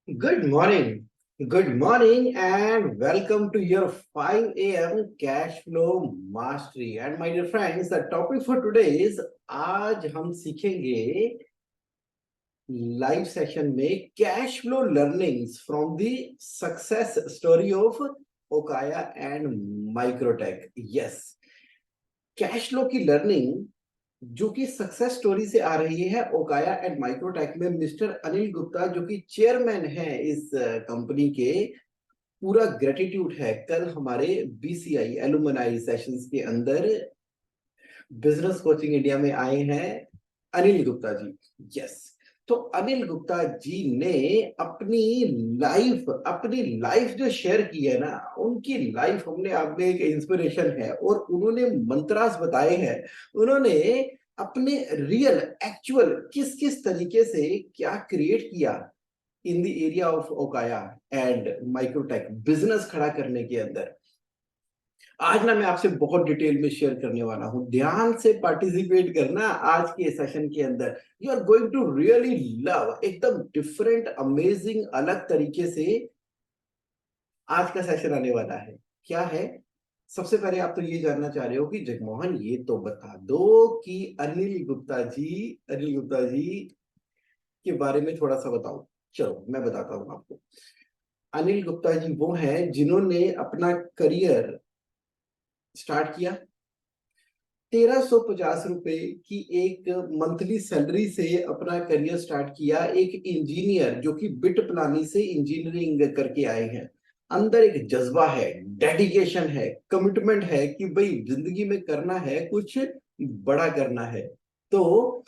Good morning, and welcome to your 5 a.m. cash flow mastery. And my dear friends, the topic for today is आज हम सीखेंगे live session में cash flow learnings from the success story of Okaya and Microtek. Yes, cash flow की learning जो कि success story से आ रही है ओकाया एंड माइक्रोटेक में। मिस्टर अनिल गुप्ता जो कि चेयरमैन है इस कंपनी के, पूरा ग्रेटिट्यूड है। कल हमारे बीसीआई एलुमनाई सेशंस के अंदर बिजनेस कोचिंग इंडिया में आए हैं अनिल गुप्ता जी। यस, तो अनिल गुप्ता जी ने अपनी लाइफ जो शेयर की है ना, उनकी लाइफ हमने आपने एक इंस्पिरेशन है, और उन्होंने मंत्रास बताए हैं। उन्होंने अपने रियल एक्चुअल किस किस तरीके से क्या क्रिएट किया in the area of Okaya and Microtek business खड़ा करने के अंदर। आज ना मैं आपसे बहुत डिटेल में शेयर करने वाला हूं। ध्यान से पार्टिसिपेट करना आज के सेशन के अंदर। You are going to really love, एकदम डिफरेंट, अमेजिंग, अलग तरीके से आज का सेशन आने वाला है। क्या है? सबसे पहले आप तो ये जानना चाह रहे हो कि जगमोहन ये तो बता दो कि अनिल गुप्ता जी के बारे में थोड़ा सा बताओ। चलो मैं बताता हूं आपको। अनिल गुप्ता जी वो हैं जिन्होंने अपना करियर स्टार्ट किया 1350 रुपए की एक मंथली सैलरी से। अपना करियर स्टार्ट किया एक इंजीनियर जो कि बिट प्लानी से इंजीनियरिंग करके आए हैं। अंदर एक जज्बा है, डेडिकेशन है, कमिटमेंट है कि भाई जिंदगी में करना है, कुछ बड़ा करना है। तो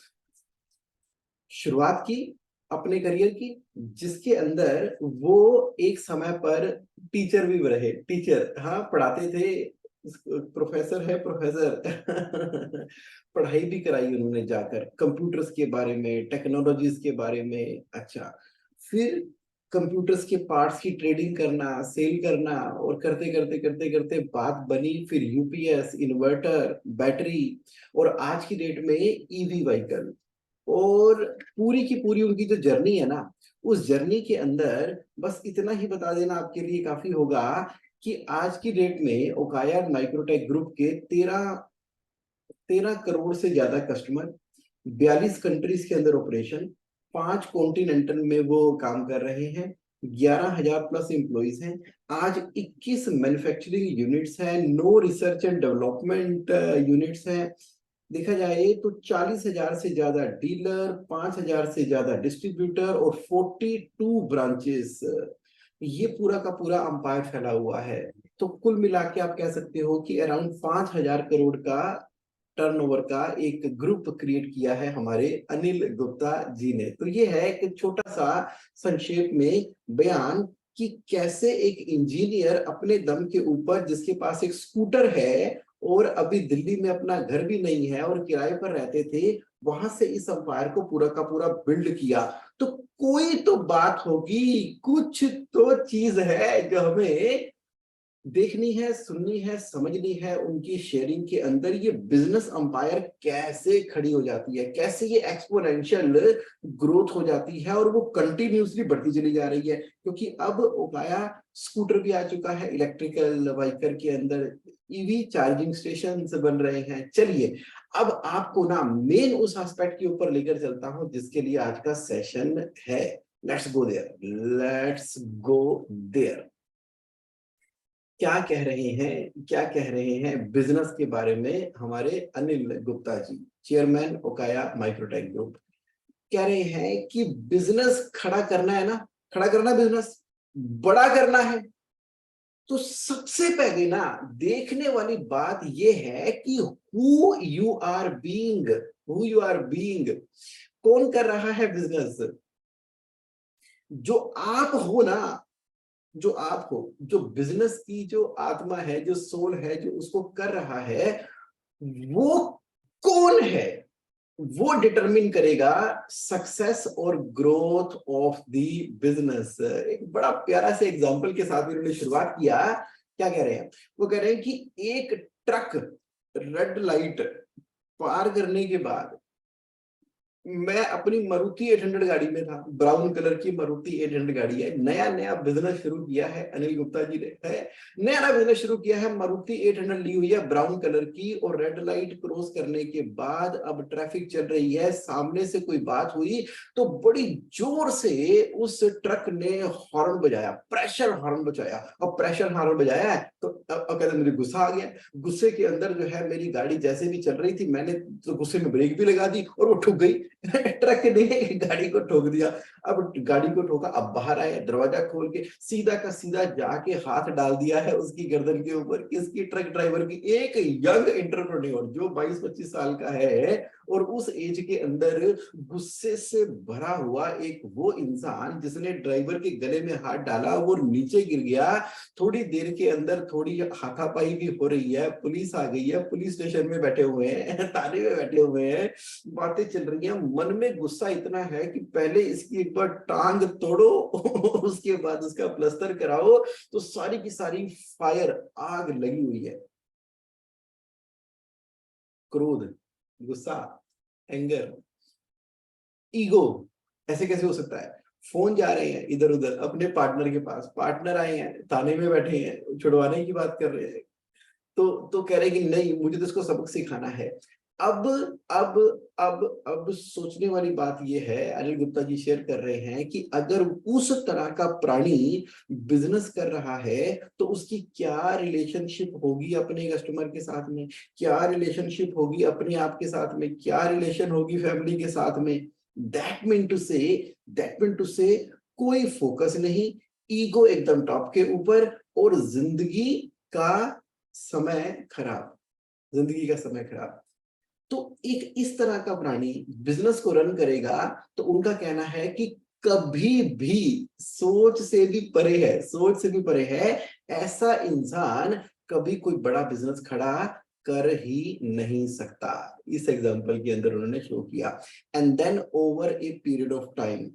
शुरुआत की अपने करियर की, जिसके अंदर वो एक समय पर टीचर भी रहे। टीचर, हाँ, पढ़ाते थे। प्रोफेसर है, प्रोफेसर। पढ़ाई भी कराई उन्होंने जाकर कंप्यूटर्स के बारे में, टेक्नोलॉजीज के बारे में। अच्छा, फिर कंप्यूटर्स के पार्ट्स की ट्रेडिंग करना, सेल करना, और करते करते करते करते बात बनी फिर यूपीएस, इन्वर्टर, बैटरी, और आज की डेट में ईवी व्हीकल। और पूरी की पूरी उनकी जो जर्नी है ना, उस जर्नी के अंदर बस इतना ही बता देना आपके लिए काफी होगा कि आज की डेट में ओकाया माइक्रोटेक ग्रुप के 13 करोड़ से ज्यादा कस्टमर, 42 कंट्रीज के अंदर ऑपरेशन, 5 कॉन्टिनेंटल में वो काम कर रहे हैं, 11,000 प्लस एम्प्लॉइज हैं। आज 21 मैन्युफैक्चरिंग यूनिट्स हैं, 9 रिसर्च एंड डेवलपमेंट यूनिट्स हैं। देखा जाए तो 40,000 से ज्यादा डीलर, 5,000 से ज्यादा डिस्ट्रीब्यूटर, और 42 ब्रांचेस। ये पूरा का पूरा अंपायर फैला हुआ है। तो कुल मिला के आप कह सकते हो कि अराउंड 5,000 करोड़ का टर्नओवर का एक ग्रुप क्रिएट किया है हमारे अनिल गुप्ता जी ने। तो ये है एक छोटा सा संक्षेप में बयान कि कैसे एक इंजीनियर अपने दम के ऊपर, जिसके पास एक स्कूटर है और अभी दिल्ली में अपना घर भी नहीं है और किराए पर रहते थे, वहां से इस अंपायर को पूरा का पूरा बिल्ड किया। तो कोई तो बात होगी, कुछ तो चीज है जो हमें देखनी है, सुननी है, समझनी है। उनकी शेयरिंग के अंदर ये बिजनेस अंपायर कैसे खड़ी हो जाती है, कैसे ये एक्सपोनेंशियल ग्रोथ हो जाती है, और वो कंटिन्यूसली बढ़ती चली जा रही है। क्योंकि अब ओकाया स्कूटर भी आ चुका है, इलेक्ट्रिकल व्हीकल के अंदर ईवी चार्जिंग स्टेशन बन रहे हैं। चलिए, अब आपको ना मेन उस एस्पेक्ट के ऊपर लेकर चलता हूं जिसके लिए आज का सेशन है। Let's go there, let's go there. क्या कह रहे हैं बिजनेस के बारे में हमारे अनिल गुप्ता जी, चेयरमैन ओकाया माइक्रोटेक ग्रुप। कह रहे हैं कि बिजनेस खड़ा करना है ना, खड़ा करना, बिजनेस बड़ा करना है, तो सबसे पहले ना देखने वाली बात यह है कि हु यू आर बीइंग, कौन कर रहा है बिजनेस। जो आप हो ना, जो आप हो, जो बिजनेस की जो आत्मा है, जो सोल है, जो उसको कर रहा है, वो कौन है, वो डिटरमिन करेगा सक्सेस और ग्रोथ ऑफ द बिजनेस। एक बड़ा प्यारा से एग्जांपल के साथ इन्होंने शुरुआत किया। क्या कह रहे हैं? वो कह रहे हैं कि एक ट्रक रेड लाइट पार करने के बाद मैं अपनी मारुति 800 गाड़ी में था, ब्राउन कलर की मारुति 800 गाड़ी है, नया नया बिजनेस शुरू किया है अनिल गुप्ता जी ने, है नया नया बिजनेस शुरू किया है, मारुति 800 ली हुई है ब्राउन कलर की, और रेड लाइट क्रॉस करने के बाद अब ट्रैफिक चल रही है, सामने से कोई बात हुई तो बड़ी जोर से उस ट्रक ने हॉर्न बजाया, प्रेशर हॉर्न बजाया, और प्रेशर हॉर्न बजाया तो अब कहते मुझे गुस्सा आ गया, गुस्से के अंदर जो है मेरी गाड़ी जैसे भी चल रही थी, मैंने तो गुस्से में ब्रेक भी लगा दी और वो ठुक गई। ट्रक ने गाड़ी को ठोक दिया। अब गाड़ी को ठोका, अब बाहर आए, दरवाजा खोल के सीधा का सीधा जाके हाथ डाल दिया है उसकी गर्दन के ऊपर, किसकी, ट्रक ड्राइवर की। एक यंग एंटरप्रेन्योर जो 22-25 साल का है और उस एज के अंदर गुस्से से भरा हुआ एक वो इंसान जिसने ड्राइवर के गले में हाथ डाला, वो नीचे गिर गया। थोड़ी देर के अंदर थोड़ी हाथापाई भी हो रही है, पुलिस आ गई है, पुलिस स्टेशन में बैठे हुए हैं, थाने में बैठे हुए हैं, बातें चल रही हैं, मन में गुस्सा इतना है कि पहले इसकी एक बार टांग तोड़ो उसके बाद उसका प्लास्टर कराओ, तो सारी की सारी फायर आग लगी हुई है। क्रोध, गुस्सा, एंगर, ईगो, ऐसे कैसे हो सकता है। फोन जा रहे हैं इधर उधर अपने पार्टनर के पास, पार्टनर आए हैं, थाने में बैठे हैं, छुड़वाने की बात कर रहे हैं, तो कह रहे कि नहीं मुझे तो इसको सबक सिखाना है। अब अब अब सोचने वाली बात ये है, अनिल गुप्ता जी शेयर कर रहे हैं कि अगर उस तरह का प्राणी बिजनेस कर रहा है तो उसकी क्या रिलेशनशिप होगी अपने कस्टमर के साथ में, क्या रिलेशनशिप होगी अपने आप के साथ में, क्या रिलेशन होगी फैमिली के साथ में। दैट मीन टू से कोई फोकस नहीं, ईगो एकदम टॉप के ऊपर, और जिंदगी का समय खराब, जिंदगी का समय खराब। तो एक इस तरह का प्राणी बिजनेस को रन करेगा तो उनका कहना है कि कभी भी सोच से भी परे है, सोच से भी परे है, ऐसा इंसान कभी कोई बड़ा बिजनेस खड़ा कर ही नहीं सकता। इस एग्जांपल के अंदर उन्होंने शो किया। And then over a period of time,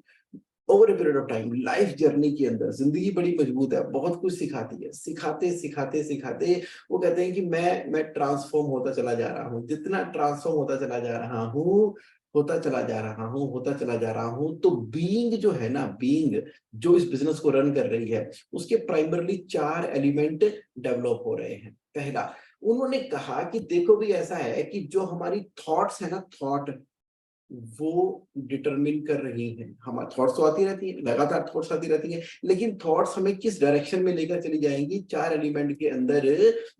over a period of time, life journey के अंदर जिंदगी बड़ी मजबूत है, बहुत कुछ सिखाती है, सिखाते सिखाते सिखाते वो कहते हैं कि मैं ट्रांसफॉर्म होता चला जा रहा हूँ, जितना ट्रांसफॉर्म होता चला जा रहा हूँ, होता चला जा रहा हूँ, होता चला जा रहा हूँ, तो बीइंग जो है ना, बीइंग जो इस बिजनेस को रन कर रही है, उसके प्राइमरली 4 एलिमेंट डेवलप हो रहे हैं। पहला, उन्होंने कहा कि देखो भी ऐसा है कि जो हमारी थॉट्स है ना, थॉट वो डिटरमिन कर रही हैं, हमारी थॉट्स तो आती रहती है, लगातार थॉट्स आती रहती हैं, लेकिन थॉट्स हमें किस डायरेक्शन में लेकर चली जाएंगी। 4 एलिमेंट के अंदर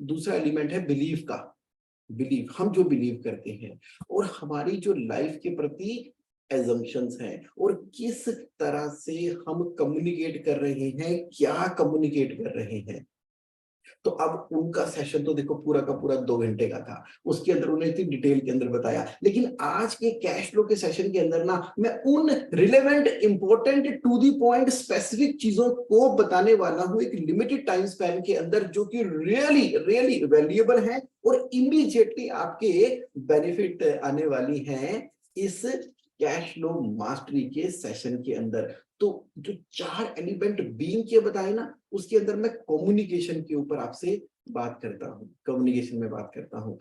दूसरा एलिमेंट है बिलीफ का, बिलीफ, हम जो बिलीव करते हैं, और हमारी जो लाइफ के प्रति एजम्पशंस हैं, और किस तरह से हम कम्युनिकेट कर रहे हैं, क्या कम्युनिकेट कर रहे हैं। तो अब उनका सेशन तो देखो पूरा का पूरा 2 घंटे का था, उसके अंदर उन्हें इतनी डिटेल के अंदर बताया, लेकिन आज के कैश फ्लो के सेशन के अंदर ना मैं उन relevant, important, to the point specific चीजों को बताने वाला हूं एक लिमिटेड टाइम स्पैन के अंदर, जो कि रियली रियली वैल्यूएबल है और इमीडिएटली आपके बेनिफिट आने वाली हैं इस कैश फ्लो मास्टरी के सेशन के अंदर। तो जो 4 एलिमेंट बीइंग के बताए ना, उसके अंदर मैं कम्युनिकेशन के ऊपर आपसे बात करता हूँ, कम्युनिकेशन में बात करता हूँ।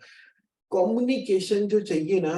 कम्युनिकेशन जो चाहिए ना,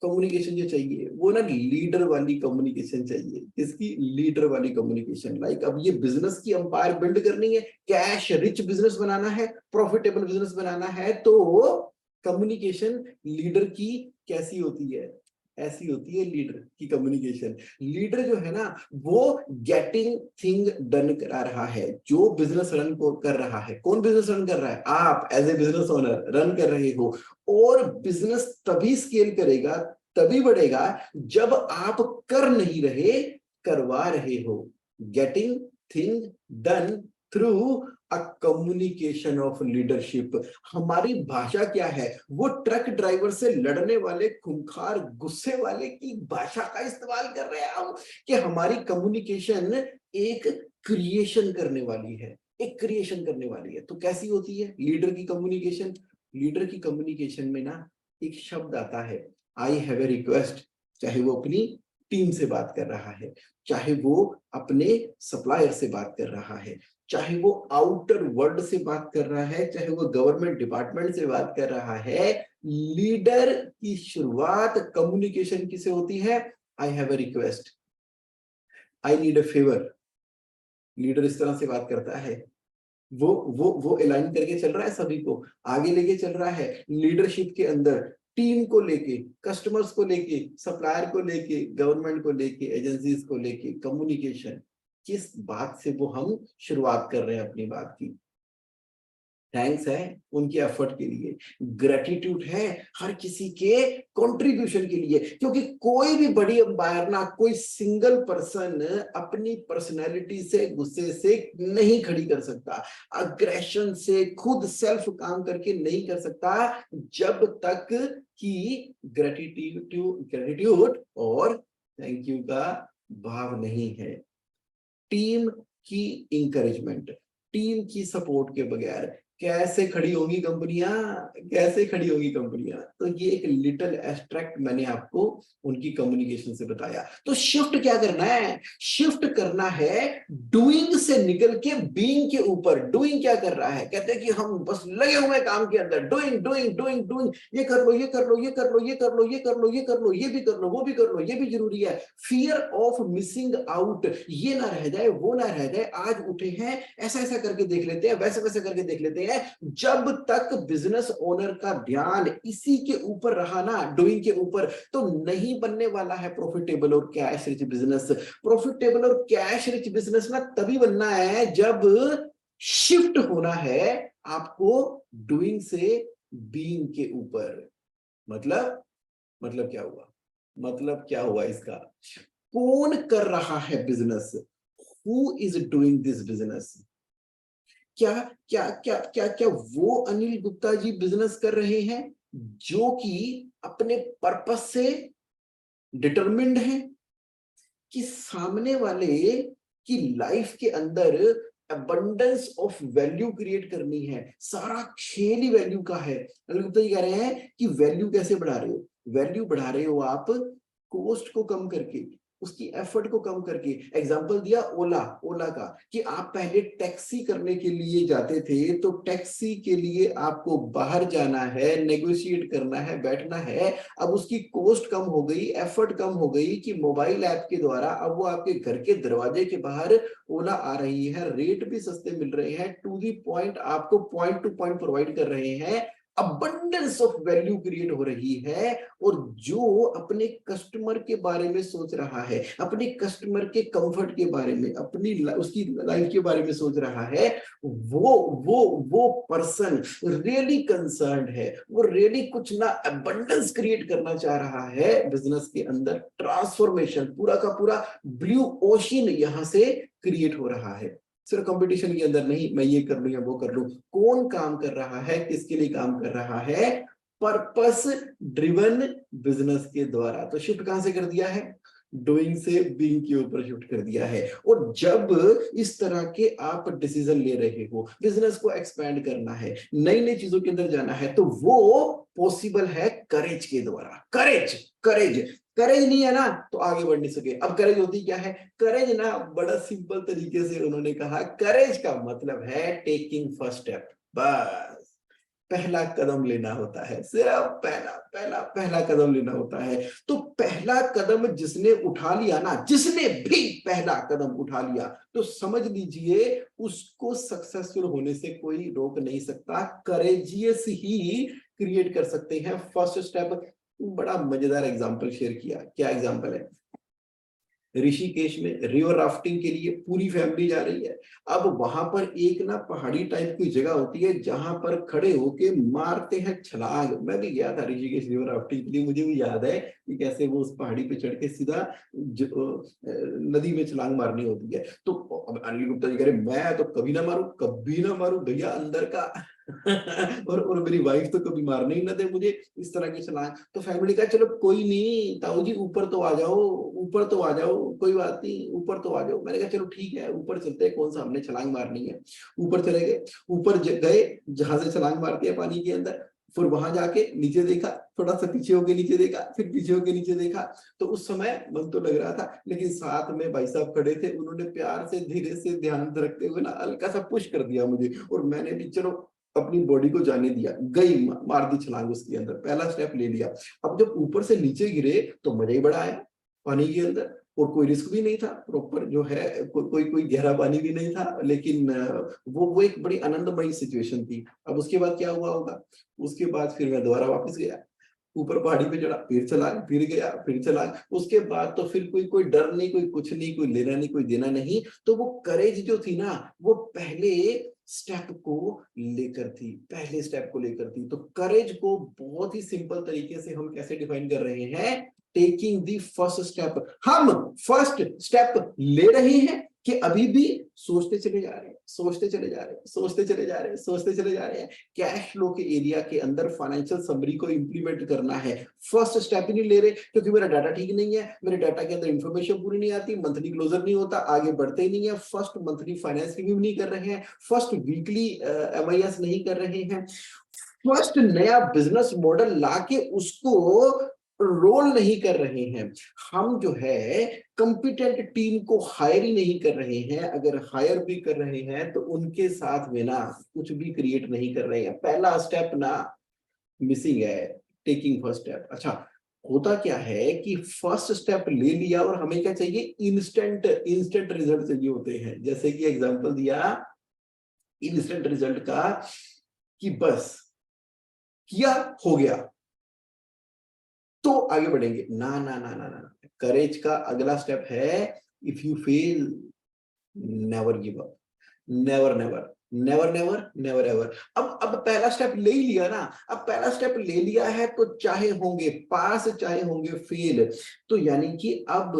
कम्युनिकेशन जो चाहिए वो ना लीडर वाली कम्युनिकेशन चाहिए। इसकी लीडर वाली कम्युनिकेशन, लाइक अब ये बिजनेस की अंपायर बिल्ड करनी है, कैश रिच बिजनेस बनाना है, प्रॉफिटेबल बिजनेस बनाना है, तो कम्युनिकेशन लीडर की कैसी होती है, ऐसी होती है लीडर की कम्युनिकेशन। लीडर जो है ना वो गेटिंग थिंग डन करा रहा है, जो बिजनेस रन कर रहा है। कौन बिजनेस रन कर रहा है? आप as a business owner run कर रहे हो। और बिजनेस तभी स्केल करेगा, तभी बढ़ेगा जब आप कर नहीं रहे, करवा रहे हो। Getting thing done through a communication of leadership. हमारी भाषा क्या है? वो ट्रक ड्राइवर से लड़ने वाले खूंखार गुस्से वाले की भाषा का इस्तेमाल कर रहे हैं हम, कि हमारी कम्युनिकेशन एक क्रिएशन करने वाली है, एक क्रिएशन करने वाली है। तो कैसी होती है लीडर की कम्युनिकेशन? लीडर की कम्युनिकेशन में ना एक शब्द आता है, आई हैव ए रिक्वेस्ट। चाहे वो अपनी टीम से बात कर रहा है, चाहे वो अपने सप्लायर से बात कर रहा है, चाहे वो आउटर वर्ल्ड से बात कर रहा है, चाहे वो गवर्नमेंट डिपार्टमेंट से बात कर रहा है, लीडर की शुरुआत कम्युनिकेशन किसे होती है? I have a request, I need a favour. Leader इस तरह से बात करता है, वो अलाइन करके चल रहा है, सभी को आगे लेके चल रहा है। लीडरशिप के अंदर टीम को लेके, कस्टमर्स को लेके, सप्लायर को लेके, गवर्नमेंट को लेके, एजेंसीज को लेके, कम्युनिकेशन, किस बात से वो हम शुरुआत कर रहे हैं अपनी बात की? थैंक्स है उनके एफर्ट के लिए, ग्रेटिट्यूड है हर किसी के कंट्रीब्यूशन के लिए, क्योंकि कोई भी बड़ी अंपायर ना, कोई सिंगल पर्सन अपनी पर्सनैलिटी से, गुस्से से नहीं खड़ी कर सकता, अग्रेशन से खुद सेल्फ काम करके नहीं कर सकता, जब तक कि ग्रेटिट्यूड और थैंक यू का भाव नहीं है। टीम की इंकरेजमेंट, टीम की सपोर्ट के बगैर कैसे खड़ी होंगी कंपनियां, कैसे खड़ी होंगी कंपनियां? तो ये एक लिटिल एब्स्ट्रैक्ट मैंने आपको उनकी कम्युनिकेशन से बताया। तो शिफ्ट क्या करना है? शिफ्ट करना है डूइंग से निकल के बीइंग के ऊपर। डूइंग क्या कर रहा है? कहते हैं कि हम बस लगे हुए काम के अंदर, डूइंग डूइंग डूइंग डूइंग, ये कर लो, ये कर लो, ये कर लो, ये कर लो, ये कर लो, ये कर लो, ये भी कर लो, वो भी कर लो, ये भी जरूरी है। फियर ऑफ मिसिंग आउट, ये ना रह जाए, वो ना रह जाए, आज उठे हैं ऐसा ऐसा करके देख लेते हैं, वैसे वैसे करके देख लेते हैं। जब तक बिजनेस ओनर का ध्यान इसी के ऊपर रहा ना, डूइंग के ऊपर, तो नहीं बनने वाला है प्रॉफिटेबल और कैश रिच बिजनेस। प्रॉफिटेबल और कैश रिच बिजनेस ना तभी बनना है जब शिफ्ट होना है आपको डूइंग से बीइंग के ऊपर। मतलब क्या हुआ? मतलब क्या हुआ इसका? कौन कर रहा है business? Who is doing this business? क्या क्या क्या क्या क्या वो अनिल गुप्ता जी बिजनेस कर रहे हैं जो कि अपने पर्पस से डिटरमिन्ड है, कि सामने वाले की लाइफ के अंदर अबंडेंस ऑफ वैल्यू क्रिएट करनी है? सारा खेल ही वैल्यू का है। अनिल गुप्ता जी कह रहे हैं कि वैल्यू कैसे बढ़ा रहे हो? वैल्यू बढ़ा रहे हो आप कॉस्ट को कम करके, उसकी एफर्ट को कम करके। एग्जांपल दिया ओला, ओला का, कि आप पहले टैक्सी करने के लिए जाते थे, तो टैक्सी के लिए आपको बाहर जाना है, नेगोशिएट करना है, बैठना है। अब उसकी कॉस्ट कम हो गई, एफर्ट कम हो गई, कि मोबाइल ऐप के द्वारा अब वो आपके घर के दरवाजे के बाहर ओला आ रही है, रेट भी सस्ते मिल रहे हैं, टू दी पॉइंट आपको पॉइंट टू पॉइंट प्रोवाइड कर रहे हैं, अबंडेंस ऑफ वैल्यू क्रिएट हो रही है। और जो अपने कस्टमर के बारे में सोच रहा है, अपने कस्टमर के कंफर्ट के बारे में, अपनी उसकी लाइफ के बारे में सोच रहा है, वो पर्सन रियली कंसर्न्ड है, वो रियली कुछ ना अबंडेंस क्रिएट करना चाह रहा है बिजनेस के अंदर। ट्रांसफॉर्मेशन पूरा का पूरा ब्लू ओशन यहां से क्रिएट हो रहा है। सिर्फ कंपटीशन के अंदर नहीं, मैं ये कर लूं या वो कर लूं। कौन काम कर रहा है, किसके लिए काम कर रहा है? पर्पस ड्रिवन बिजनेस के द्वारा। तो शिफ्ट कहां से कर दिया है? डूइंग से बीइंग के ऊपर शिफ्ट कर दिया है। और जब इस तरह के आप डिसीजन ले रहे हो, बिजनेस को एक्सपैंड करना है, नई नई चीजों के अंदर जाना है, तो वो पॉसिबल है करेज के द्वारा। करेज, करेज, करेज नहीं है ना तो आगे बढ़ नहीं सके। अब करेज होती क्या है? करेज ना बड़ा सिंपल तरीके से उन्होंने कहा, करेज का मतलब है टेकिंग फर्स्ट स्टेप। बस पहला कदम लेना होता है, सिर्फ पहला पहला पहला कदम लेना होता है। तो पहला कदम जिसने उठा लिया ना, जिसने भी पहला कदम उठा लिया, तो समझ लीजिए उसको सक्सेसफुल होने से कोई रोक नहीं सकता। करेजियस ही क्रिएट कर सकते हैं फर्स्ट स्टेप। बड़ा मजेदार एग्जांपल शेयर किया। क्या एग्जांपल है? ऋषिकेश में रिवर राफ्टिंग के लिए पूरी फैमिली जा रही है। अब वहां पर एक ना पहाड़ी टाइप की जगह होती है जहां पर खड़े होके मारते हैं छलांग। मैं भी गया था ऋषिकेश रिवर राफ्टिंग के लिए, मुझे भी याद है कि कैसे वो उस पहाड़ी पे चढ़ के सीधा नदी में छलांग मारनी होती है। तो अनिल गुप्ता जी कह रहे मैं तो कभी ना मारू, कभी ना मारू भैया अंदर का। और मेरी वाइफ तो कभी मारने ही ना दे मुझे इस तरह की छलांग। तो फैमिली का चलो कोई नहीं ताऊ जी, ऊपर तो आ जाओ, ऊपर तो आ जाओ, कोई बात नहीं, ऊपर तो आ जाओ। मैंने कहा चलो ठीक है ऊपर चलते हैं, कौन सा हमने छलांग मारनी है। ऊपर चले गए, ऊपर गए जहां से छलांग मारती है पानी के अंदर। फिर वहां जाके नीचे देखा, थोड़ा सा पीछे होके नीचे देखा, फिर पीछे होके नीचे देखा। तो उस समय मन तो लग रहा था, लेकिन साथ में भाई साहब खड़े थे, उन्होंने प्यार से धीरे से ध्यान रखते हुए ना हल्का सा पुश कर दिया मुझे, और मैंने भी चलो अपनी बॉडी को जाने दिया, गई मार दी छलांग उसके अंदर, पहला स्टेप ले लिया। अब जब ऊपर से नीचे गिरे तो मजा ही बड़ा आया पानी के अंदर, और कोई रिस्क भी नहीं था, प्रॉपर जो है कोई गहरा पानी भी नहीं था, लेकिन वो एक बड़ी आनंदमयी सिचुएशन थी। अब उसके बाद क्या हुआ होगा, उसके बाद फिर मैं दोबारा वापस गया, ऊपर पहाड़ी पे चढ़ा, फिर चला, फिर गया, फिर चला। उसके बाद तो फिर कोई डर नहीं, कोई कुछ नहीं, कोई लेना नहीं, कोई देना नहीं। तो वो करेज जो थी ना, वो पहले स्टेप को लेकर थी, पहले स्टेप को लेकर थी। तो करेज को बहुत ही सिंपल तरीके से हम कैसे डिफाइन कर रहे हैं, टेकिंग द फर्स्ट स्टेप। हम फर्स्ट स्टेप ले रहे हैं कि अभी भी सोचते चले जा रहे हैं, सोचते चले जा रहे हैं, सोचते चले जा रहे हैं, सोचते चले जा रहे हैं। कैश फ्लो के एरिया के अंदर फाइनेंशियल समरी को इंप्लीमेंट करना है, फर्स्ट स्टेप ही नहीं ले रहे, क्योंकि मेरा डाटा ठीक नहीं है, मेरे डाटा के अंदर इंफॉर्मेशन पूरी नहीं आती, मंथली क्लोजर नहीं होता, आगे बढ़ते ही नहीं है, फर्स्ट मंथली फाइनेंस रिव्यू नहीं कर रहे हैं, फर्स्ट वीकली MIS नहीं कर रहे हैं, फर्स्ट नया बिजनेस मॉडल लाके उसको रोल नहीं कर रहे हैं। हम जो है कंपिटेंट टीम को हायर ही नहीं कर रहे हैं, अगर हायर भी कर रहे हैं तो उनके साथ में ना कुछ भी क्रिएट नहीं कर रहे हैं। पहला स्टेप ना मिसिंग है, टेकिंग फर्स्ट स्टेप। अच्छा, होता क्या है कि फर्स्ट स्टेप ले लिया और हमें क्या चाहिए, इंस्टेंट रिजल्ट चाहिए होते हैं। जैसे कि एग्जांपल दिया इंस्टेंट रिजल्ट का, कि बस किया हो गया तो आगे बढ़ेंगे। ना ना ना ना ना, करेज का अगला स्टेप है, if you fail never give up, never never never never never ever. अब पहला स्टेप ले ही लिया ना, अब पहला स्टेप ले लिया है तो चाहे होंगे पास चाहे होंगे फेल। तो यानी कि अब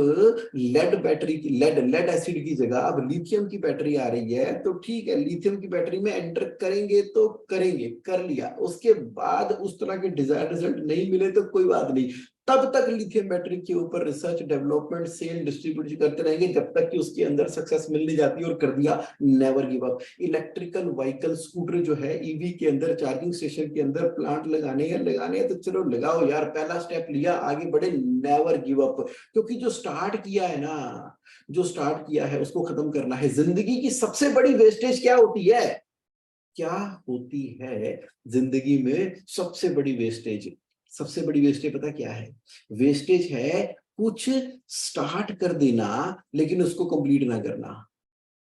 लेड बैटरी की लेड एसिड की जगह अब लिथियम की बैटरी आ रही है, तो ठीक है, लिथियम की बैटरी में एंटर करेंगे तो करेंगे, कर लिया। उसके बाद उस तरह के डिजायर्ड रिजल्ट नहीं मिले तो कोई बात नहीं, तब तक लिथियम बैटरी के ऊपर रिसर्च डेवलपमेंट सेल डिस्ट्रीब्यूट करते रहेंगे जब तक कि उसके अंदर सक्सेस मिल नहीं जाती। और कर दिया, never give up. Electrical vehicle scooter जो है, ईवी के अंदर चार्जिंग स्टेशन के अंदर प्लांट लगाने हैं तो चलो लगाओ यार, पहला स्टेप लिया, आगे बढ़े, नेवर गिव अप। क्योंकि जो स्टार्ट किया है ना, जो स्टार्ट किया है उसको खत्म करना है। जिंदगी की सबसे बड़ी वेस्टेज क्या होती है, क्या होती है जिंदगी में सबसे बड़ी वेस्टेज? सबसे बड़ी वेस्टेज पता क्या है? वेस्टेज है कुछ स्टार्ट कर देना लेकिन उसको कंप्लीट ना करना,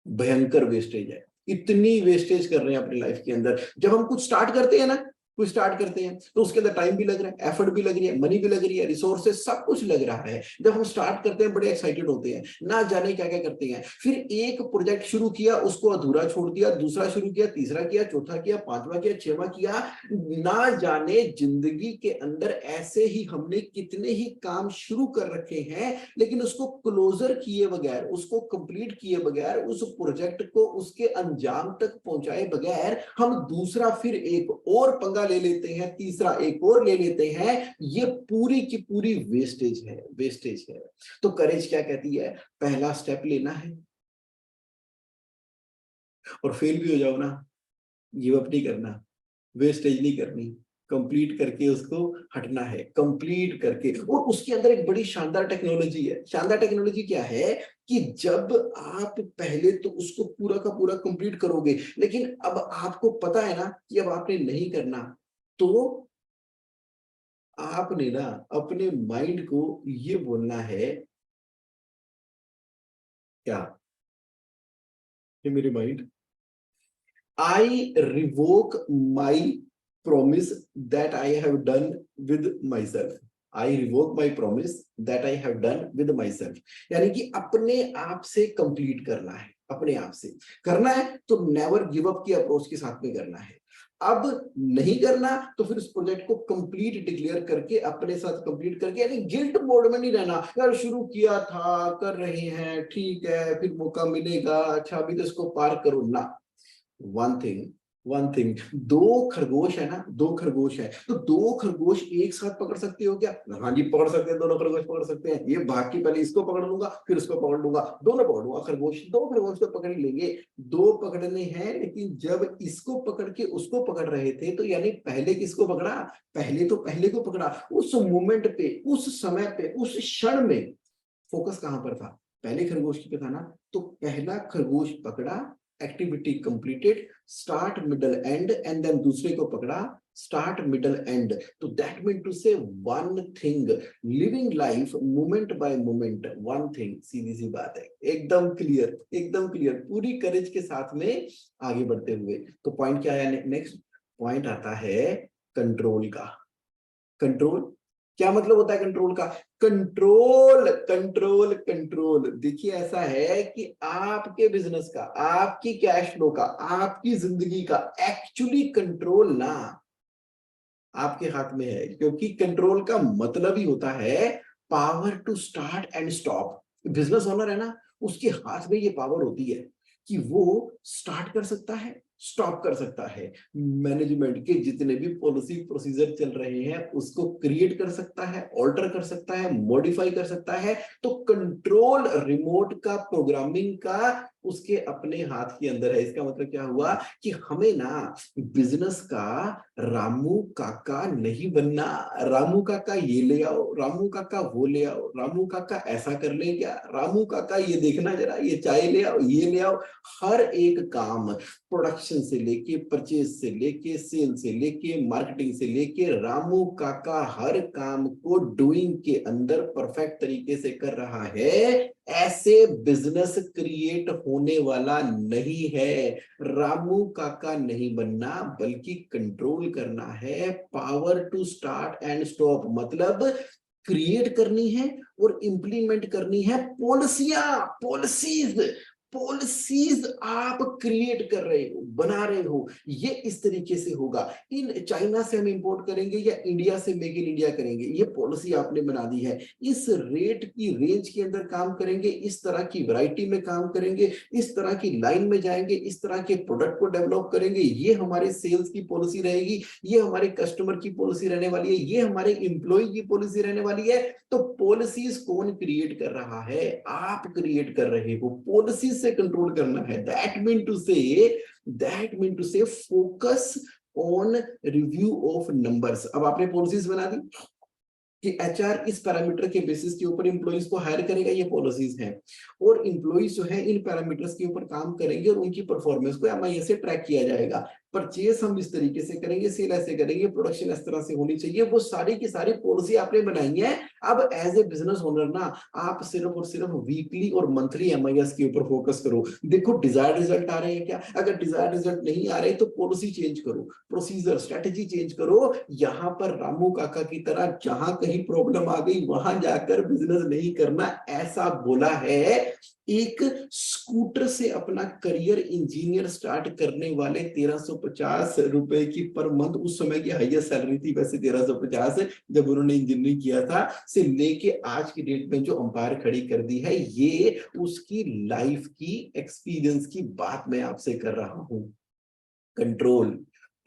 भयंकर वेस्टेज है। इतनी वेस्टेज कर रहे हैं अपनी लाइफ के अंदर। जब हम कुछ स्टार्ट करते हैं ना, कुछ स्टार्ट करते हैं तो उसके अंदर टाइम भी लग रहा है, एफर्ट भी लग रही है, मनी भी लग रही है, रिसोर्सेज सब कुछ लग रहा है। जब हम स्टार्ट करते हैं बड़े एक्साइटेड होते हैं, ना जाने क्या क्या करते हैं। फिर एक प्रोजेक्ट शुरू किया, उसको अधूरा छोड़ दिया, दूसरा शुरू किया, तीसरा किया, चौथा किया, पांचवा किया, छठवां किया। ना जाने जिंदगी के अंदर ऐसे ही हमने कितने ही काम शुरू कर रखे हैं, लेकिन उसको क्लोजर किए बगैर, उसको कंप्लीट किए बगैर, उस प्रोजेक्ट को उसके अंजाम तक पहुंचाए बगैर हम दूसरा फिर एक और पंगा ले लेते हैं, तीसरा एक और ले लेते हैं। ये पूरी की पूरी वेस्टेज है, वेस्टेज है। तो करेज क्या कहती है, पहला स्टेप लेना है, और फेल भी हो जाओ ना, गिव अप नहीं करना, वेस्टेज नहीं करनी, कंप्लीट करके उसको हटना है, कंप्लीट करके। और उसके अंदर एक बड़ी शानदार टेक्नोलॉजी है। शानदार टेक्नोलॉजी क्या है कि जब आप पहले तो उसको पूरा का पूरा कंप्लीट करोगे, लेकिन अब आपको पता है ना कि अब आपने नहीं करना, तो आपने ना अपने माइंड को ये बोलना है, क्या, ये मेरे mind, I revoke my promise that I have done with myself. I revoke my promise that I have done with myself. यानी कि अपने आप से कंप्लीट करना है, अपने आप से करना है तो नेवर गिव अप की अप्रोच के साथ में करना है। अब नहीं करना तो फिर उस प्रोजेक्ट को कंप्लीट डिक्लेयर करके अपने साथ कंप्लीट करके, यानी गिल्ट मोड में नहीं रहना, यार शुरू किया था, कर रहे हैं, ठीक है, फिर मौका मिलेगा, अच्छा अभी तो इसको पार करो ना। वन थिंग, दो खरगोश है ना, दो खरगोश है, तो दो खरगोश एक साथ पकड़ सकते हो क्या? हाँ जी पकड़ सकते हैं, दोनों खरगोश पकड़ सकते हैं। ये भाग के पहले इसको पकड़ लूंगा फिर उसको पकड़ लूंगा, दोनों पकड़ लूंगा खरगोश, दो खरगोश तो पकड़ ही लेंगे। दो पकड़ने हैं, लेकिन जब इसको पकड़ के उसको पकड़ रहे थे तो यानी पहले किसको पकड़ा, पहले तो पहले को पकड़ा। उस मोमेंट पे, उस समय पे, उस क्षण में फोकस कहां पर था, पहले खरगोश की पे था ना, तो पहला खरगोश पकड़ा, activity completed, start middle end, and then दूसरे को पकड़ा, स्टार्ट मिडल एंड। तो that mean to say one thing, living life moment by moment, one thing. सीधी सी बात है, एकदम क्लियर, एकदम क्लियर, पूरी करेज के साथ में आगे बढ़ते हुए। तो पॉइंट क्या है? नेक्स्ट पॉइंट आता है कंट्रोल का। कंट्रोल क्या मतलब होता है? कंट्रोल का, कंट्रोल कंट्रोल कंट्रोल। देखिए ऐसा है कि आपके बिजनेस का, आपकी कैश फ्लो का, आपकी जिंदगी का एक्चुअली कंट्रोल ना आपके हाथ में है, क्योंकि कंट्रोल का मतलब ही होता है power to start and stop. Business owner है ना, उसके हाथ में ये पावर होती है कि वो स्टार्ट कर सकता है, स्टॉप कर सकता है, मैनेजमेंट के जितने भी पॉलिसी प्रोसीजर चल रहे हैं उसको क्रिएट कर सकता है, ऑल्टर कर सकता है, मॉडिफाई कर सकता है। तो कंट्रोल रिमोट का, प्रोग्रामिंग का उसके अपने हाथ के अंदर है। इसका मतलब क्या हुआ कि हमें ना बिजनेस का रामू काका नहीं बनना। रामू काका ये ले आओ, रामू काका वो ले आओ, रामू काका ऐसा कर ले क्या, रामू काका ये देखना जरा, ये चाय ले आओ, ये ले आओ। हर एक काम, प्रोडक्शन से लेके, परचेज से लेके, सेल से लेके, मार्केटिंग से लेके, रामू काका हर काम को डूइंग के अंदर परफेक्ट तरीके से कर रहा है। ऐसे बिजनेस क्रिएट होने वाला नहीं है। रामू काका नहीं बनना, बल्कि कंट्रोल करना है। Power to start and stop मतलब क्रिएट करनी है और इंप्लीमेंट करनी है पॉलिसियां, पॉलिसीज। पॉलिसीज आप क्रिएट कर रहे हो, बना रहे हो। ये इस तरीके से होगा, इन चाइना से हम इंपोर्ट करेंगे या इंडिया से मेक इन इंडिया करेंगे, ये पॉलिसी आपने बना दी है। इस रेट की रेंज के अंदर काम करेंगे, इस तरह की वैरायटी में काम करेंगे, इस तरह की लाइन में जाएंगे, इस तरह के प्रोडक्ट को डेवलप करेंगे। ये हमारे सेल्स की पॉलिसी रहेगी, ये हमारे कस्टमर की पॉलिसी रहने वाली है, ये हमारे एम्प्लॉय की पॉलिसी रहने वाली है। तो पॉलिसीज कौन क्रिएट कर रहा है? आप क्रिएट कर रहे हो। पॉलिसी से कंट्रोल करना है। दैट मीन टू से focus on review of numbers. अब आपने पॉलिसीज बना दी कि एचआर इस पैरामीटर के बेसिस के ऊपर इंप्लॉइज को हायर करेगा, ये पॉलिसीज हैं। और इंप्लॉइज जो है इन पैरामीटर्स के ऊपर काम करेंगे और उनकी परफॉर्मेंस को एमआईएस से ट्रैक किया जाएगा। परचेस हम इस तरीके से करेंगे, सेल ऐसे करेंगे, प्रोडक्शन इस तरह से होनी चाहिए। वो सारी की सारी पॉलिसी आपने बनाई है। अब एज ए बिजनेस ओनर ना, आप सिर्फ और सिर्फ वीकली और मंथली एमआईएस के ऊपर फोकस करो। देखो डिजायर्ड रिजल्ट आ रहे हैं क्या? अगर डिजायर्ड रिजल्ट नहीं आ रहे तो पॉलिसी चेंज करो, प्रोसीजर स्ट्रेटेजी चेंज करो। यहाँ पर रामू काका की तरह जहां कहीं प्रॉब्लम आ गई वहां जाकर बिजनेस नहीं करना, ऐसा बोला है एक स्कूटर से अपना करियर इंजीनियर स्टार्ट करने वाले। 1350 रुपए की पर मंथ उस समय की हाईएस्ट सैलरी थी वैसे 1350, जब उन्होंने इंजीनियरिंग किया था, से लेके आज की डेट में जो अंपायर खड़ी कर दी है, ये उसकी लाइफ की एक्सपीरियंस की बात मैं आपसे कर रहा हूं। Control,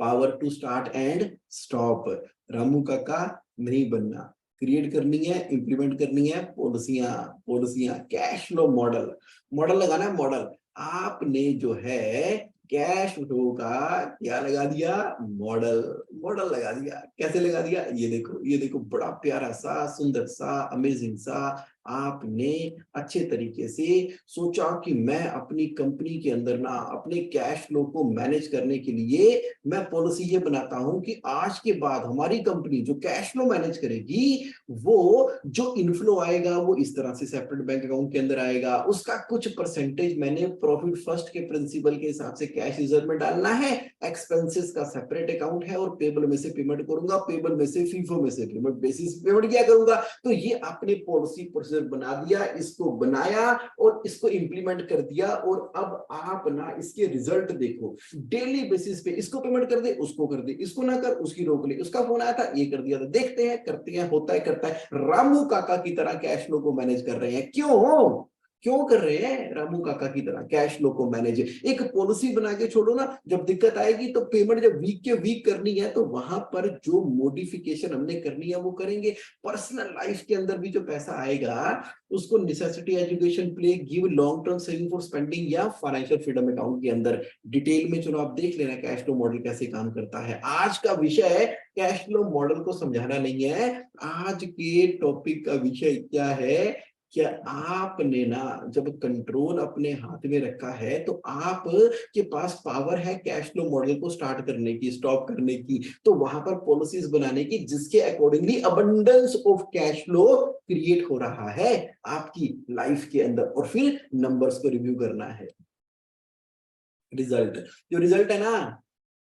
power to start and stop. Ramu Kaka नहीं बनना, क्रिएट करनी है, इंप्लीमेंट करनी है पॉलिसियां। पॉलिसियां, कैश फ्लो मॉडल, मॉडल लगाना है। मॉडल आपने जो है कैश फ्लो का क्या लगा दिया? मॉडल। मॉडल लगा दिया। कैसे लगा दिया? ये देखो, ये देखो, बड़ा प्यारा सा, सुंदर सा, अमेजिंग सा आपने अच्छे तरीके से सोचा कि मैं अपनी कंपनी के अंदर ना अपने कैश फ्लो को मैनेज करने के लिए मैं पॉलिसी ये बनाता हूं कि आज के बाद हमारी कंपनी जो कैश फ्लो मैनेज करेगी, वो जो इनफ्लो आएगा वो इस तरह से सेपरेट बैंक अकाउंट के अंदर आएगा। उसका कुछ परसेंटेज मैंने प्रॉफिट फर्स्ट के प्रिंसिपल के हिसाब से कैश रिजर्व में डालना है। एक्सपेंसेस का सेपरेट अकाउंट है और पेबल में से पेमेंट करूंगा, पेबल में से फीफो में से पेमेंट बेसिस पेमेंट किया करूंगा। तो ये आपने पॉलिसी प्रोसीजर बना दिया, इसको बनाया और इसको इंप्लीमेंट कर दिया। और अब आप ना इसके रिजल्ट देखो, डेली बेसिस पे इसको पेमेंट कर दे, उसको कर दे, इसको ना कर, उसकी रोक ले, उसका फोन आया था, ये कर दिया था। देखते हैं, करते हैं, होता है, करता है। रामू काका की तरह कैश फ्लो को मैनेज कर रहे हैं। क्यों क्यों कर रहे हैं? रामू काका की तरह कैश फ्लो को मैनेज। एक पॉलिसी बना के छोड़ो ना, जब दिक्कत आएगी तो पेमेंट जब वीक के वीक करनी है तो वहां पर जो मॉडिफिकेशन हमने करनी है वो करेंगे। पर्सनल लाइफ के अंदर भी जो पैसा आएगा उसको necessity, education, play, give, long term saving for spending या फाइनेंशियल फ्रीडम अकाउंट के अंदर डिटेल में चलो आप देख लेना कैश फ्लो मॉडल कैसे काम करता है। आज का विषय कैश फ्लो मॉडल को समझाना नहीं है। आज के टॉपिक का विषय क्या है? क्या आपने ना जब कंट्रोल अपने हाथ में रखा है तो आप के पास पावर है कैश फ्लो मॉडल को स्टार्ट करने की, स्टॉप करने की, तो वहां पर पॉलिसीज बनाने की जिसके accordingly abundance of cash flow create हो रहा है आपकी लाइफ के अंदर, और फिर नंबर्स को रिव्यू करना है। रिजल्ट, जो रिजल्ट है ना,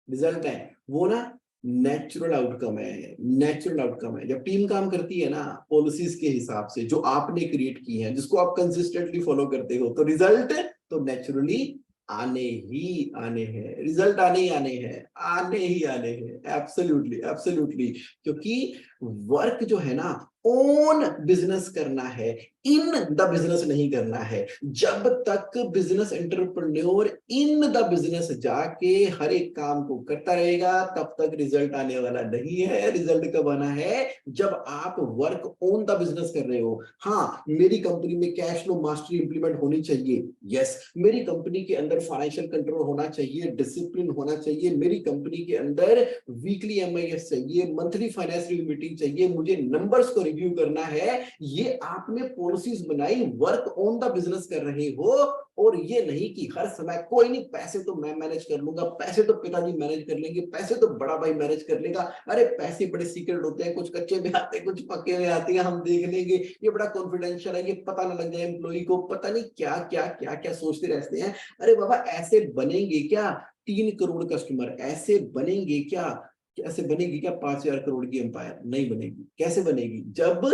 रिजल्ट है वो ना नेचुरल आउटकम है, नेचुरल आउटकम है। जब टीम काम करती है ना पॉलिसीज के हिसाब से जो आपने क्रिएट की है, जिसको आप कंसिस्टेंटली फॉलो करते हो, तो रिजल्ट तो नेचुरली आने ही आने हैं, रिजल्ट आने ही आने हैं, आने ही आने हैं। एब्सोल्युटली एब्सोल्युटली, क्योंकि वर्क जो है ना ओन बिजनेस करना है, इन द बिजनेस नहीं करना है। जब तक business entrepreneur in the business जाके हर एक काम को करता रहेगा तब तक रिजल्ट आने वाला नहीं है। रिजल्ट कब आना है? जब आप वर्क ऑन द बिजनेस कर रहे हो। हाँ, मेरी कंपनी में कैश फ्लो मास्टरी इंप्लीमेंट होनी चाहिए, यस। मेरी कंपनी के अंदर फाइनेंशियल कंट्रोल होना चाहिए, डिसिप्लिन होना चाहिए। मेरी कंपनी के अंदर वीकली एमआईएस चाहिए, मंथली फाइनेंस रिव्यू मीटिंग चाहिए, मुझे नंबर्स को रिव्यू करना है। ये आपने पॉलिसीज बनाई, वर्क ऑन द बिजनेस कर रहे हो। और ये नहीं कि हर समय कोई नहीं, पैसे तो मैं मैनेज कर लूंगा, पैसे तो पिताजी मैनेज कर लेंगे, पैसे तो बड़ा भाई मैनेज कर लेगा। अरे पैसे बड़े सीक्रेट होते हैं, कुछ कच्चे में आते हैं, कुछ पक्के में आते हैं, हम देख लेंगे, ये बड़ा कॉन्फिडेंशियल है, ये पता ना लग जाए एम्प्लॉय को, पता नहीं क्या क्या क्या क्या सोचते रहते हैं। अरे बाबा ऐसे बनेंगे क्या 3 करोड़ कस्टमर? ऐसे बनेंगे क्या? कैसे बनेगी क्या 5,000 करोड़ की एम्पायर? नहीं बनेगी। कैसे बनेगी? जब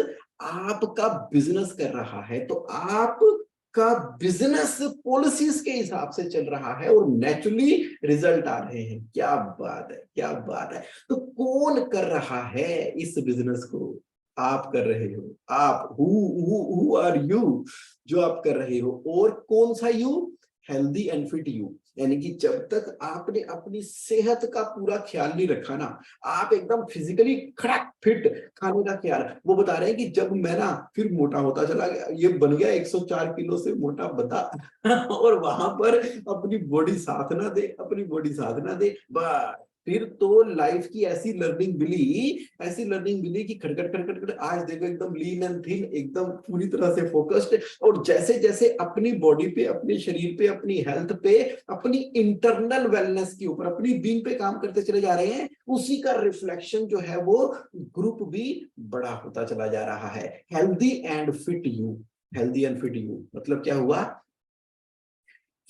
आपका बिजनेस कर रहा है तो आपका बिजनेस पॉलिसीज के हिसाब से चल रहा है और नेचुरली रिजल्ट आ रहे हैं। क्या बात है, क्या बात है। तो कौन कर रहा है इस बिजनेस को? आप कर रहे हो। आप हु आर यू, जो आप कर रहे हो। और कौन सा you? Healthy and fit you. यानी कि जब तक आपने अपनी सेहत का पूरा ख्याल नहीं रखा ना, आप एकदम फिजिकली खड़क फिट, खाने का ख्याल, वो बता रहे हैं कि जब मैं ना फिर मोटा होता चला गया, ये बन गया 104 किलो से मोटा बंदा और वहां पर अपनी बॉडी साथ ना दे, अपनी बॉडी साथ ना दे, बस फिर तो लाइफ की ऐसी लर्निंग मिली, ऐसी लर्निंग मिली कि खटखट खटखट खट, आज देखो एकदम लीन एंड थिन, एकदम पूरी तरह से फोकस्ड। और जैसे जैसे अपनी बॉडी पे, अपने शरीर पे, अपनी हेल्थ पे, अपनी इंटरनल वेलनेस के ऊपर, अपनी बीइंग पे काम करते चले जा रहे हैं, उसी का रिफ्लेक्शन जो है वो ग्रुप भी बड़ा होता चला जा रहा है। Healthy and fit you, healthy and fit you मतलब क्या हुआ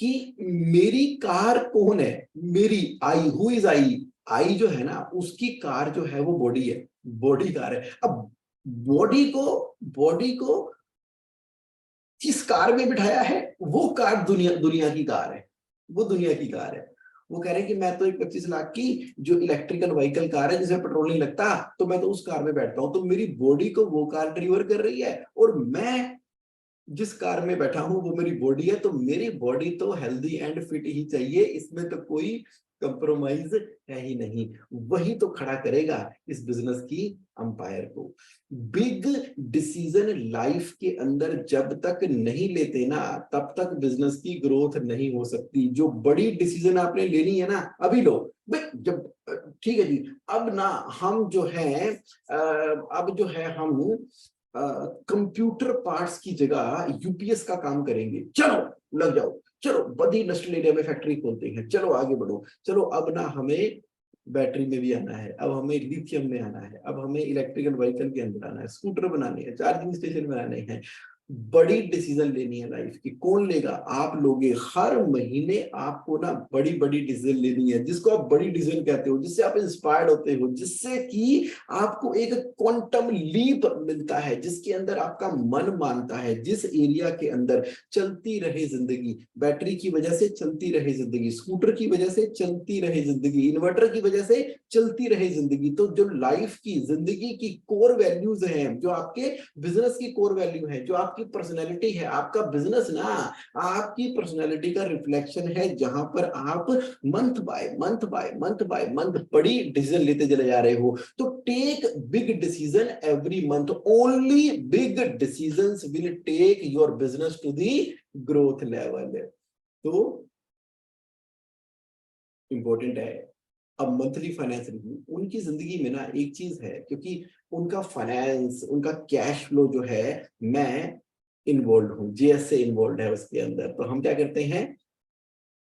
कि मेरी कार कौन है? मेरी आई, हु इज आई? आई जो है ना उसकी कार जो है वो बॉडी है, बॉडी कार है। अब बॉडी को जिस कार में बिठाया है वो कार दुनिया दुनिया की कार है, वो दुनिया की कार है। वो कह रहे हैं कि मैं तो एक 25 लाख की जो इलेक्ट्रिकल व्हीकल कार है जिसमें पेट्रोल नहीं लगता, तो मैं तो उस कार में बैठता हूं। तो मेरी बॉडी को वो कार डिलीवर कर रही है और मैं जिस कार में बैठा हूं वो मेरी बॉडी है। तो मेरी बॉडी तो हेल्दी एंड फिट ही चाहिए, इसमें तो कोई कंप्रोमाइज है ही नहीं। वही तो खड़ा करेगा इस बिजनेस की अंपायर को। बिग डिसीजन लाइफ के अंदर जब तक नहीं लेते ना तब तक बिजनेस की ग्रोथ नहीं हो सकती। जो बड़ी डिसीजन आपने लेनी है ना अभी लो भाई। जब ठीक है जी, अब ना हम जो है अब जो है हम कंप्यूटर पार्ट्स की जगह यूपीएस का काम करेंगे। चलो लग जाओ, चलो बड़ी इंडस्ट्रियल एरिया में फैक्ट्री खोलते हैं, चलो आगे बढ़ो। चलो अब ना हमें बैटरी में भी आना है, अब हमें लिथियम में आना है, अब हमें इलेक्ट्रिकल व्हीकल के अंदर आना है, स्कूटर बनाने हैं, चार्जिंग स्टेशन बनाने हैं। बड़ी डिसीजन लेनी है लाइफ की। कौन लेगा? आप लोगे। हर महीने आपको ना बड़ी बड़ी डिसीजन लेनी है, जिसको आप बड़ी डिसीजन कहते हो, जिससे आप इंस्पायर्ड होते हो, जिससे कि आपको एक क्वांटम लीप मिलता है, जिसके अंदर आपका मन मानता है, जिस एरिया के अंदर चलती रहे जिंदगी, बैटरी की वजह से चलती रहे जिंदगी, स्कूटर की वजह से चलती रहे जिंदगी, इन्वर्टर की वजह से चलती रहे जिंदगी। तो जो लाइफ की जिंदगी की कोर वैल्यूज हैं, जो आपके बिजनेस की कोर वैल्यू है, जो आपकी पर्सनैलिटी है, आपका बिजनेस ना आपकी पर्सनैलिटी का रिफ्लेक्शन है, जहां पर आप मंथ बाय मंथ बड़ी डिसीजन लेते चले जा रहे हो। तो take big decision every month. Only big decisions will take your business to the growth level. तो इंपॉर्टेंट है। अब मंथली फाइनेंस रिव्यू उनकी जिंदगी में ना एक चीज है, क्योंकि उनका फाइनेंस, उनका कैश फ्लो जो है, मैं इन्वॉल्व हूँ, जीएस से इन्वॉल्व है उसके अंदर। तो हम क्या करते हैं,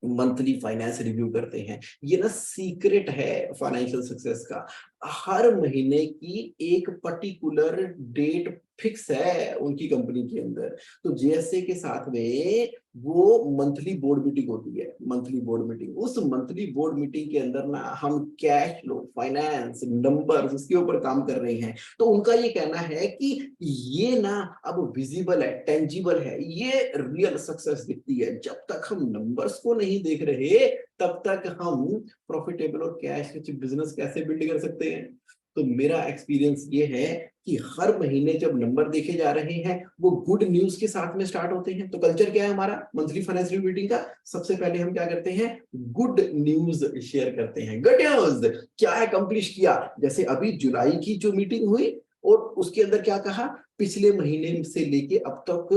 मंथली फाइनेंस रिव्यू करते हैं। ये ना सीक्रेट है फाइनेंशियल सक्सेस का। हर महीने की एक पर्टिकुलर डेट फिक्स है उनकी कंपनी के अंदर। तो जीएसए के साथ में वो मंथली बोर्ड मीटिंग होती है, मंथली बोर्ड मीटिंग। उस मंथली बोर्ड मीटिंग के अंदर ना हम कैश फ्लो, फाइनेंस, नंबर्स, उसके ऊपर काम कर रहे हैं। तो उनका ये कहना है कि ये ना अब विजिबल है, टेंजिबल है, ये रियल सक्सेस दिखती है। जब तक हम नंबर्स को नहीं देख रहे तब तक हम प्रॉफिटेबल और कैश रिच बिजनेस कैसे बिल्ड कर सकते हैं। तो मेरा एक्सपीरियंस ये है कि हर महीने जब नंबर देखे जा रहे हैं वो गुड न्यूज के साथ में स्टार्ट होते हैं। तो कल्चर क्या है हमारा मंथली फाइनेंशियल मीटिंग का, सबसे पहले हम क्या करते हैं, गुड न्यूज शेयर करते हैं। गुड न्यूज क्या अकम्प्लिश किया, जैसे अभी जुलाई की जो मीटिंग हुई और उसके अंदर क्या कहा, पिछले महीने से लेके अब तक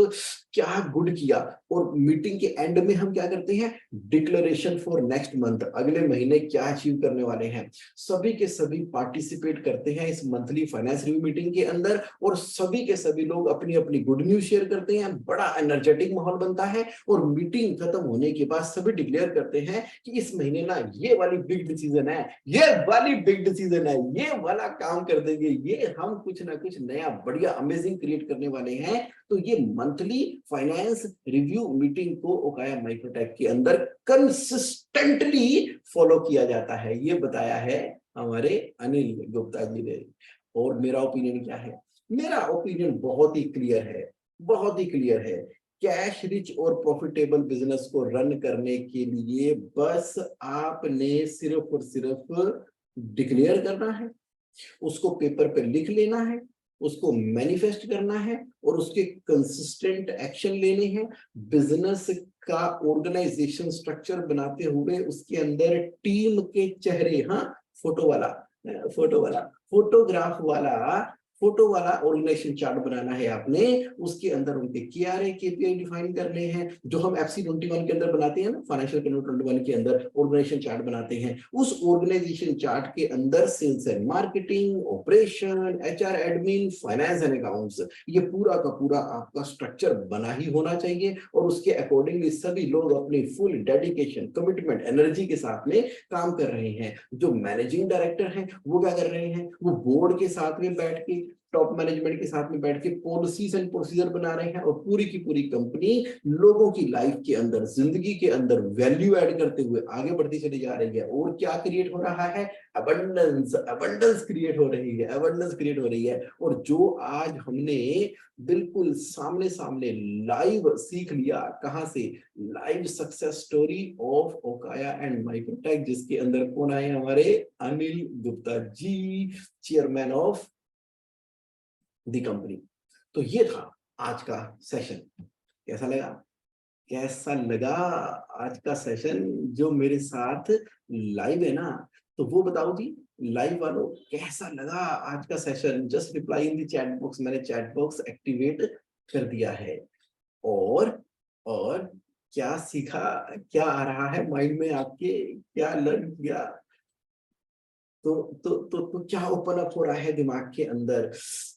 क्या गुड किया। और मीटिंग के एंड में हम क्या करते हैं, डिक्लेरेशन फॉर नेक्स्ट मंथ, अगले महीने क्या अचीव करने वाले हैं। सभी के सभी पार्टिसिपेट करते हैं इस मंथली फाइनेंस रिव्यू मीटिंग के अंदर और सभी के सभी लोग अपनी अपनी गुड न्यूज शेयर करते हैं। बड़ा एनर्जेटिक माहौल बनता है और मीटिंग खत्म होने के बाद सभी डिक्लेयर करते हैं कि इस महीने ना ये वाली बिग डिसीजन है, ये वाली बिग डिसीजन है, ये वाला काम कर देंगे, ये हम कुछ ना कुछ नया बढ़िया अमेजिंग क्रिएट करने वाले हैं। तो ये मंथली फाइनेंस रिव्यू मीटिंग को ओकाया माइक्रोटेक के अंदर कंसिस्टेंटली फॉलो किया जाता है, ये बताया है हमारे अनिल गुप्ता जी ने। और मेरा ओपिनियन क्या है, मेरा ओपिनियन बहुत ही क्लियर है, बहुत ही क्लियर है। कैश रिच और प्रॉफिटेबल बिजनेस को रन करने के लिए बस आपने सिर्फ और सिर्फ डिक्लेयर करना है, उसको पेपर पे लिख लेना है, उसको मैनिफेस्ट करना है और उसके कंसिस्टेंट एक्शन लेने हैं। बिजनेस का ऑर्गेनाइजेशन स्ट्रक्चर बनाते हुए उसके अंदर टीम के चेहरे, हाँ फोटो वाला, फोटोग्राफ वाला, फोटो वाला ऑर्गेनाइजेशन चार्ट बनाना है आपने। उसके अंदर उनके KRA KPI डिफाइन करने हैं, जो हम FC21 के अंदर बनाते हैं ना, फाइनेंशियल कैलेंडर 21 के अंदर ऑर्गेनाइजेशन चार्ट बनाते हैं। उस ऑर्गेनाइजेशन चार्ट के अंदर sales and marketing, operation, HR admin, finance and accounts, ये पूरा का पूरा आपका स्ट्रक्चर बना ही होना चाहिए। और उसके अकॉर्डिंगली सभी लोग अपनी फुल डेडिकेशन, कमिटमेंट, एनर्जी के साथ में काम कर रहे हैं। जो मैनेजिंग डायरेक्टर हैं वो क्या कर रहे हैं, वो बोर्ड के साथ में बैठ के, टॉप मैनेजमेंट के साथ में बैठ के पॉलिसीज एंड प्रोसीजर बना रहे हैं और पूरी की पूरी कंपनी लोगों की लाइफ के अंदर, जिंदगी के अंदर वैल्यू ऐड करते हुए आगे बढ़ती चली जा रही है। और क्या क्रिएट हो रहा है, अबंडेंस, अबंडेंस क्रिएट हो रही है, अबंडेंस क्रिएट हो रही है। और जो आज हमने बिल्कुल सामने सामने लाइव सीख लिया, कहां से, live success story of Okaya and Microtek, जिसके अंदर कौन आए, हमारे Anil Gupta ji, chairman of the company. तो ये था आज का सेशन। कैसा लगा, कैसा लगा आज का सेशन जो मेरे साथ लाइव है ना, तो वो बताओ जी लाइव वालों, कैसा लगा आज का session. Just reply in the chat box, मैंने चैट बॉक्स एक्टिवेट कर दिया है। और और क्या सीखा, क्या आ रहा है माइंड में आपके, क्या लर्न किया, तो क्या ओपन अप हो रहा है दिमाग के अंदर,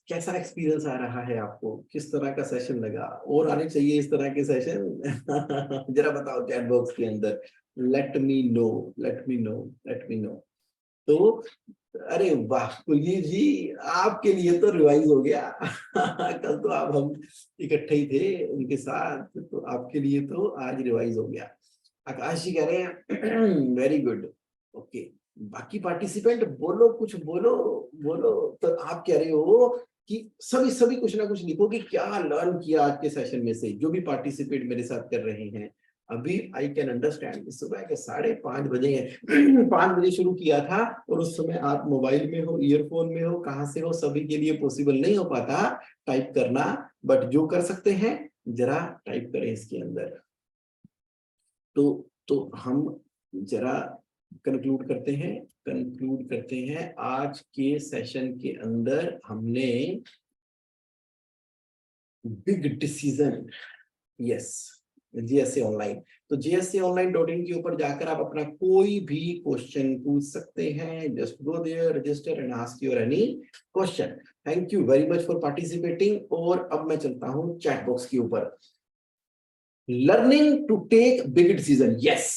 कैसा एक्सपीरियंस आ रहा है आपको, किस तरह का सेशन लगा, और आने चाहिए इस तरह के सेशन। जरा बताओ चैट बॉक्स के अंदर, let me know, let me know, let me know. तो अरे वाह कुलजीत जी, आपके लिए तो रिवाइज हो गया। कल तो आप हम इकट्ठे ही थे उनके साथ, तो आपके लिए तो आज रिवाइज हो गया। आकाश जी कह रहे हैं वेरी गुड, ओके। बाकी पार्टिसिपेंट बोलो, कुछ बोलो, बोलो। तो आप कह रहे हो कि सभी सभी कुछ ना कुछ लिखो कि क्या लर्न किया आज के सेशन में से, जो भी पार्टिसिपेट मेरे साथ कर रहे हैं। अभी आई कैन अंडरस्टैंड, सुबह के 5:30 बजे हैं। 5 बजे शुरू किया था और उस समय आप मोबाइल में हो, ईयरफोन में हो, कहाँ से हो, सभी के लिए पॉसिबल नहीं हो पाता टाइप करना। बट जो कर सकते हैं जरा टाइप करें इसके अंदर। तो हम जरा कंक्लूड करते हैं, कंक्लूड करते हैं। आज के सेशन के अंदर हमने big decision, yes, GSA online. तो GSAonline.in के ऊपर जाकर आप अपना कोई भी क्वेश्चन पूछ सकते हैं। Just go there, register and ask your any question. Thank you very much for participating. और अब मैं चलता हूं चैट बॉक्स के ऊपर। Learning to take big decision, yes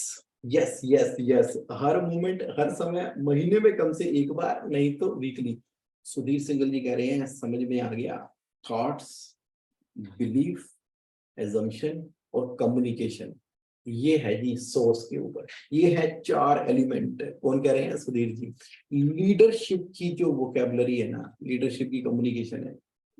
yes yes yes, हर मोमेंट, हर समय, महीने में कम से एक बार, नहीं तो वीकली। सुधीर सिंगल जी कह रहे हैं समझ में आ गया। थॉट्स, बिलीफ, एजम्पशन और कम्युनिकेशन, ये है जी सोर्स के ऊपर। ये है 4 एलिमेंट। कौन कह रहे हैं? सुधीर जी। लीडरशिप की जो वोकैबुलरी है ना, लीडरशिप की कम्युनिकेशन है,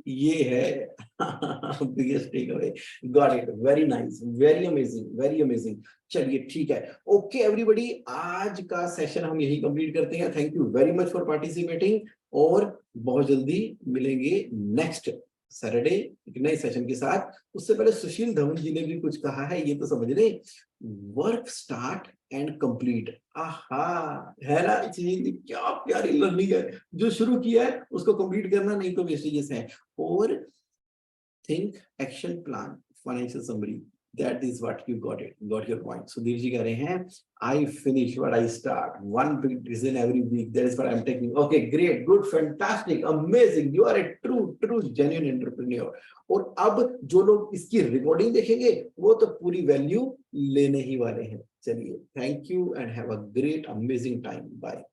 ये है biggest takeaway. Got it, very nice, very amazing, very amazing. चलिए ठीक है, ओके एवरीबॉडी, आज का सेशन हम यही कंप्लीट करते हैं। Thank you very much for participating, और बहुत जल्दी मिलेंगे नेक्स्ट सैटरडे एक नए सेशन के साथ। उससे पहले सुशील धवन जी ने भी कुछ कहा है, ये तो समझ लें। वर्क स्टार्ट एंड कंप्लीट, आहा, है ना सुशील जी, क्या प्यारी लर्निंग है। जो शुरू किया है उसको कंप्लीट करना, नहीं तो वेस्टेजेस है। और think, action plan, financial summary, that is what you got your point. Sudhir ji कह रहे हैं I finish what I start, one big decision every week, that is what I'm taking. Okay, great, good, fantastic, amazing, you are a true genuine entrepreneur. और अब जो लोग इसकी recording देखेंगे वो तो पूरी वैल्यू लेने ही वाले हैं। चलिए, thank you and have a great amazing time, bye.